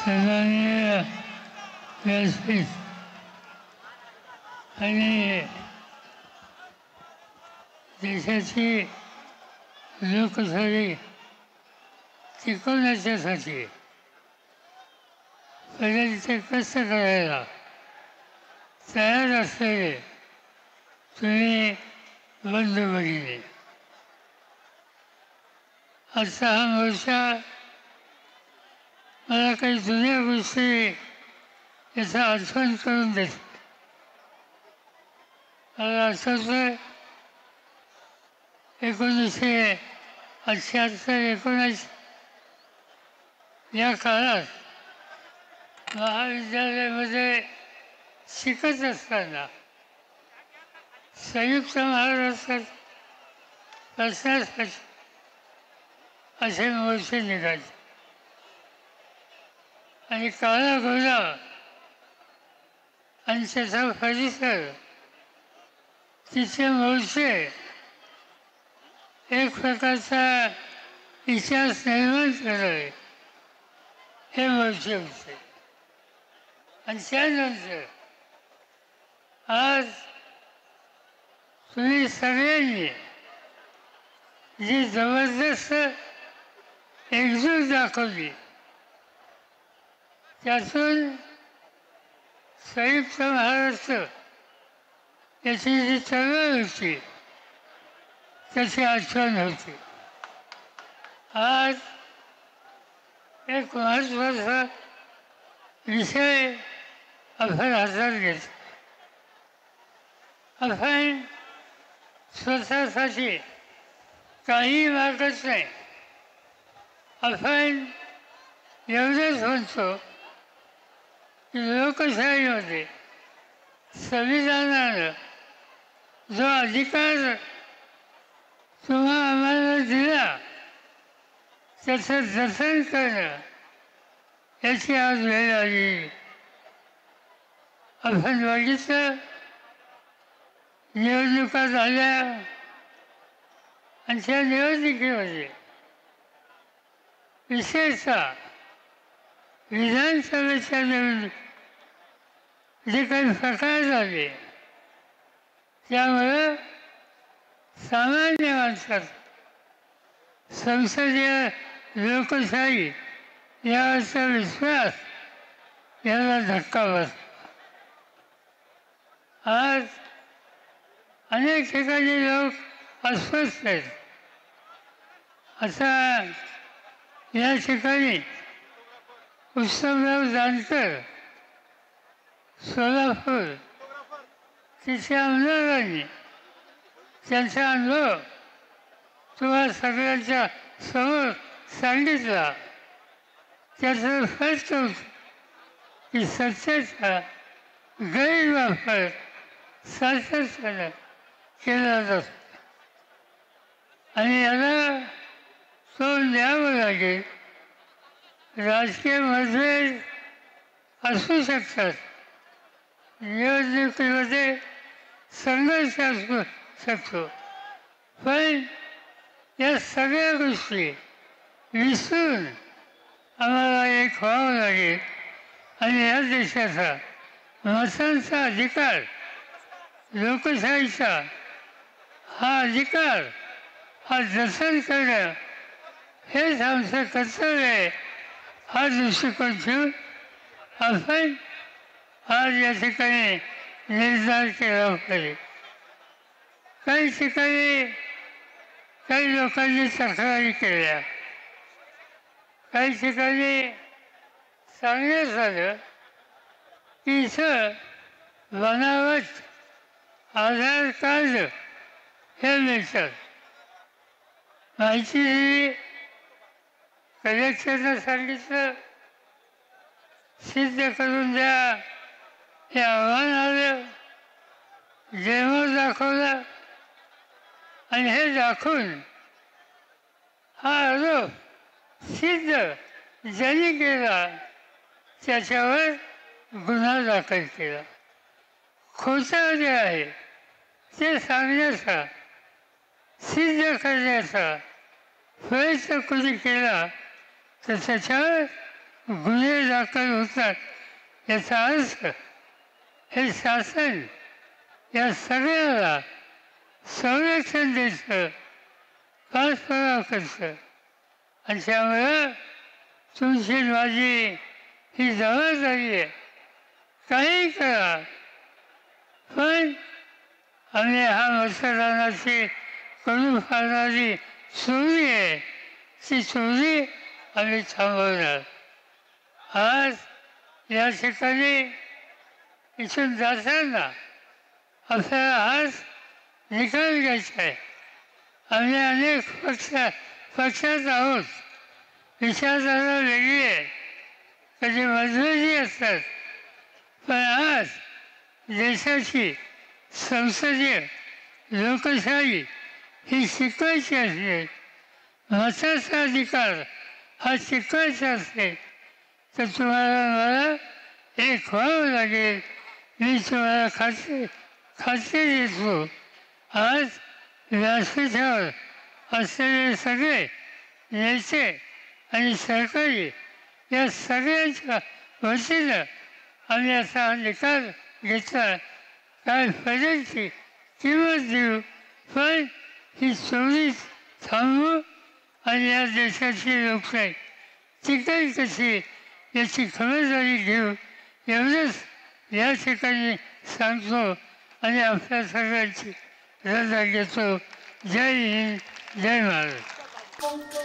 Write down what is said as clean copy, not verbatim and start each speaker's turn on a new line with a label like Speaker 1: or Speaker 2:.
Speaker 1: सन्माननीय व्यासपीठ आणि देशाची लोकशाही टिकवण्याच्यासाठी पहिले तिथे कष्ट करायला तयार असलेले तुम्ही बंधू भगिनी, आजचा हा मोर्चा मला काही जुन्या गोष्टी याचा आठवण करून देतो. मला आठवतं 1978-19 या काळात महाविद्यालयामध्ये शिकत असताना संयुक्त महाराष्ट्रात बसण्यासाठी असे मोर्चे निघाले आणि काळा घोडा आणि त्याचा परिसर, तिचे मोर्चे एक प्रकारचा इतिहास निर्माण करावे हे मोर्चे होते. आणि त्यानंतर आज तुम्ही सगळ्यांनी जी जबरदस्त एकजूट दाखवली, त्यातून संयुक्त महाराष्ट्र याची जी चळवळ होती त्याची आठवण होती. आज एक महत्त्वाचा विषय आपण हातात घेतो. आपण स्वतःसाठी काही मागत नाही. आपण एवढंच म्हणतो की लोकशाहीमध्ये संविधानानं जो अधिकार तुम्हा आम्हाला दिला त्याचं जतन करणं याची आज वेळ आली. आपण बघितलं निवडणुका झाल्या आणि त्या निवडणुकीमध्ये विशेषतः विधानसभेच्या निवडणूक जे काही प्रकार झाले त्यामुळं सामान्य माणसात संसदीय लोकशाही यावरचा विश्वास याला धक्का बसला. आज अनेक ठिकाणी लोक अस्वस्थ आहेत. आता या ठिकाणी उत्तमराव जानकर सोलापूर तिथल्या आमदारांनी त्यांचा अनुभव तुम्हा सगळ्यांच्या समोर सांगितला. त्याचं स्पष्ट होतं की सत्तेचा गैरवापर सातत्यानं केला जातो आणि याला तोंड द्यावं लागेल. राजकीय मतभेद असू शकतात, निवडणुकीमध्ये संघर्ष असू शकतो, पण या सगळ्या गोष्टी विसरून आम्हाला एक व्हावं लागेल आणि या देशाचा मतांचा अधिकार, लोकशाहीचा हा अधिकार हा जतन करणं हेच आमचं कर्तव्य आहे. हा दृष्टिकोन ठेवून आपण आज या ठिकाणी निर्धार केला पाहिजे. काही ठिकाणी काही लोकांनी तक्रारी केल्या, काही ठिकाणी सांगण्यात झालं की इथं बनावट आधार कार्ड हे मिळतात. माहिती दिली, कलेक्टरनं सांगितलं सिद्ध करून द्या, हे आव्हान आलं, डेमो दाखवला आणि हे दाखवून हा आरोप सिद्ध ज्यांनी केला त्याच्यावर गुन्हा दाखल केला. खोटं जे आहे ते सांगण्याचा, सिद्ध करण्याचा प्रयत्न कोणी केला तर त्याच्यावर गुन्हे दाखल होतात. याचा अर्थ हे शासन या सगळ्याला संरक्षण देतं, पाठपुरावा करतं. आणि त्यामुळं तुमची माझी ही जबाबदारी आहे. काही करा, पण आम्ही हा मतदानाची करून फाडणारी चोरी आहे, ती चोरी आम्ही थांबवणार. आज या ठिकाणी इथून जाताना आपल्याला हाच निकाल घ्यायचा आहे. आम्ही अनेक पक्षात आहोत, विचारधारा वेगळी आहे, कधी मतभेदी असतात, पण आज देशाची संसदीय लोकशाही ही शिकवायची असते, मताचा अधिकार हा शिकवायचा असेल, तर तुम्हाला मला एक व्हावं लागेल. मी तुम्हाला खात्री देतो. आज व्यासपीठावर असलेले सगळे नेते आणि सरकारी या सगळ्यांच्या वतीनं आम्ही असा हा निकाल घेतला. काय पडेलची किंमत देऊ, पण ही चोरी थांबवू आणि या देशाची लोकशाही टिकेल कशी याची खबरदारी घेऊ, एवढंच या ठिकाणी सांगतो आणि आपल्या सगळ्यांची रजा घेतो. जय हिंद, जय महाराष्ट्र.